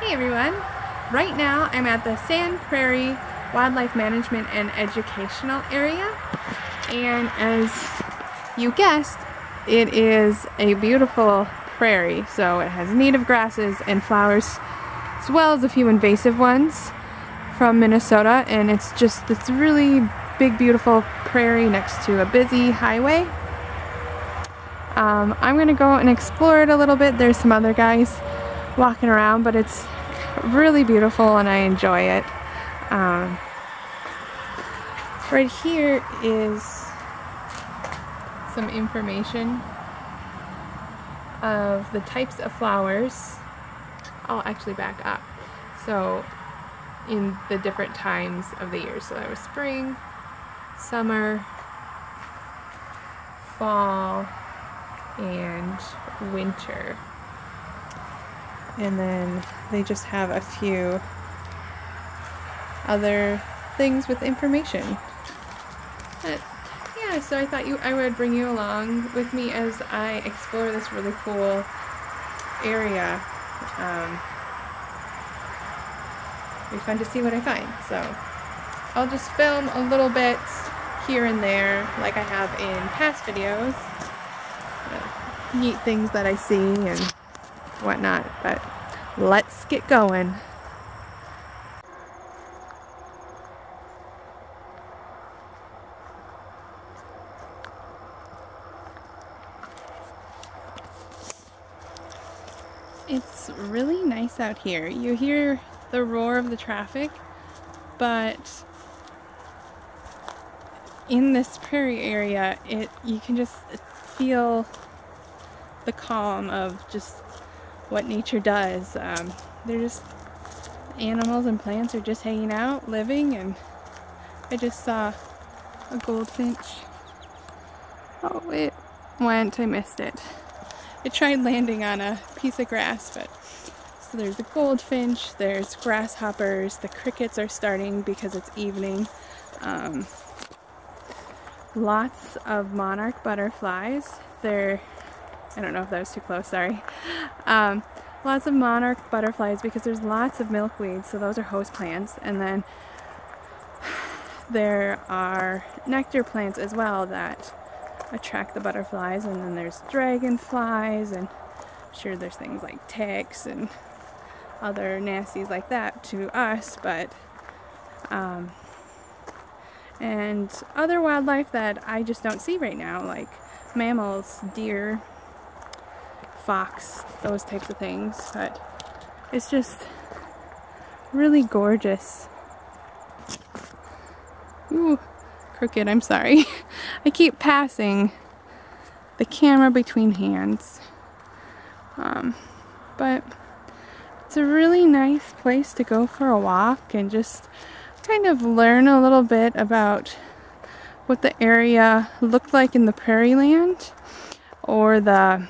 Hey everyone! Right now I'm at the Prairie Wildlife Management and Educational Area, and as you guessed, it is a beautiful prairie. So it has native grasses and flowers as well as a few invasive ones from Minnesota, and it's just this really big beautiful prairie next to a busy highway. I'm gonna go and explore it a little bit. There's some other guys walking around, but it's really beautiful and I enjoy it. Right here is some information of the types of flowers. I'll actually back up. So in the different times of the year. So there was spring, summer, fall, and winter. And then they just have a few other things with information. But yeah, so I thought I would bring you along with me as I explore this really cool area. It'll be fun to see what I find. So I'll just film a little bit here and there like I have in past videos. Neat things that I see and whatnot, but let's get going. It's really nice out here. You hear the roar of the traffic, but in this prairie area, you can just feel the calm of just what nature does. They're just, animals and plants are just hanging out, living, and I just saw a goldfinch. Oh, it went, I missed it. It tried landing on a piece of grass, but so there's a goldfinch, there's grasshoppers, the crickets are starting because it's evening. Lots of monarch butterflies. I don't know if that was too close, sorry. Lots of monarch butterflies because there's lots of milkweed, so those are host plants. And then there are nectar plants as well that attract the butterflies. And then there's dragonflies, and I'm sure there's things like ticks and other nasties like that to us, but and other wildlife that I just don't see right now, like mammals, deer, fox, those types of things. But it's just really gorgeous. Ooh, crooked, I'm sorry. I keep passing the camera between hands. But it's a really nice place to go for a walk and just kind of learn a little bit about what the area looked like in the prairie land or the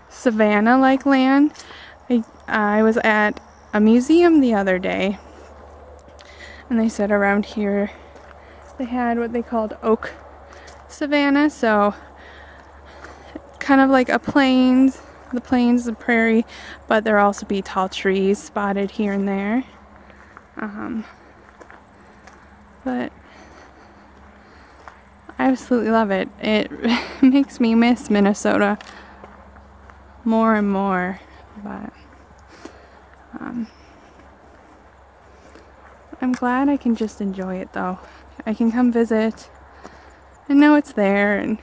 savanna-like land. I was at a museum the other day, and they said around here they had what they called oak savanna, so kind of like a plains, the plains, the prairie, but there also be tall trees spotted here and there. But I absolutely love it. It makes me miss Minnesota more and more, but I'm glad I can just enjoy it though. I can come visit and know it's there and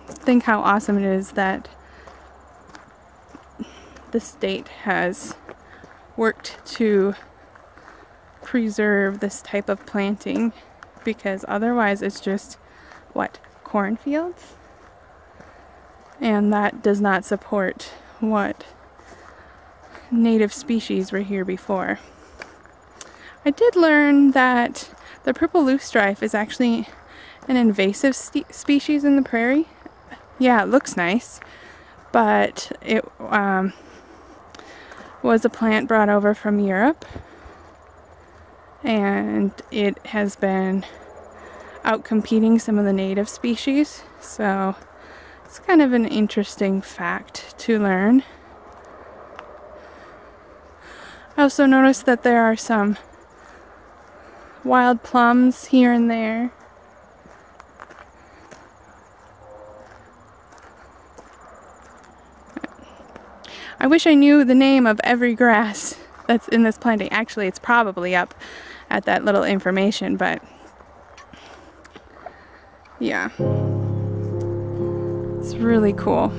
think how awesome it is that the state has worked to preserve this type of planting, because otherwise it's just, what, cornfields? And that does not support what native species were here before. I did learn that the purple loosestrife is actually an invasive species in the prairie. Yeah, it looks nice, but it was a plant brought over from Europe, and it has been out competing some of the native species, so it's kind of an interesting fact to learn. I also noticed that there are some wild plums here and there. I wish I knew the name of every grass that's in this planting. Actually, it's probably up at that little information, but yeah. It's really cool.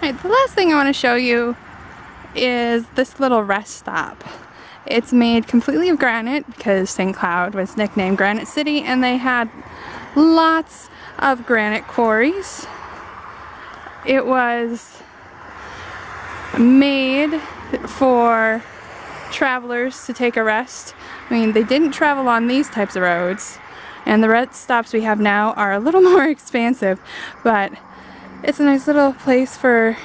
Alright, the last thing I want to show you is this little rest stop. It's made completely of granite because St. Cloud was nicknamed Granite City, and they had lots of granite quarries. It was made for travelers to take a rest. I mean, they didn't travel on these types of roads, and the rest stops we have now are a little more expansive, but it's a nice little place for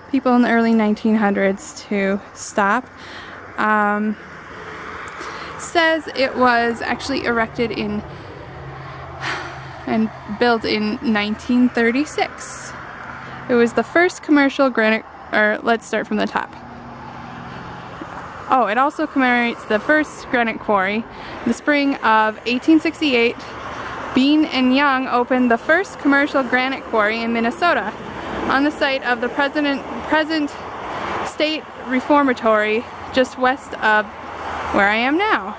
people in the early 1900s to stop. Says it was actually erected in and built in 1936. It was the first commercial granite, or let's start from the top. Oh, it also commemorates the first granite quarry. In the spring of 1868, Bean and Young opened the first commercial granite quarry in Minnesota on the site of the present State Reformatory just west of where I am now.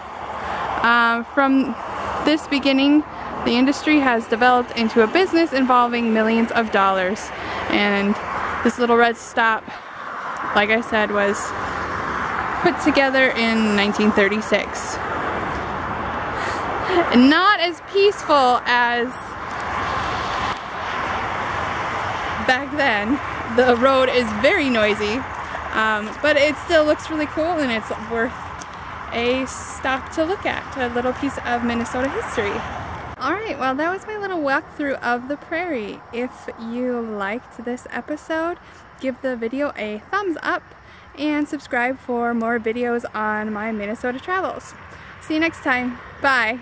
From this beginning, the industry has developed into a business involving millions of dollars, and this little red stop, like I said, was put together in 1936. Not as peaceful as back then. The road is very noisy, but it still looks really cool, and it's worth a stop to look at, a little piece of Minnesota history. Alright, well, that was my little walkthrough of the Prairie. If you liked this episode, give the video a thumbs up and subscribe for more videos on my Minnesota travels. See you next time. Bye!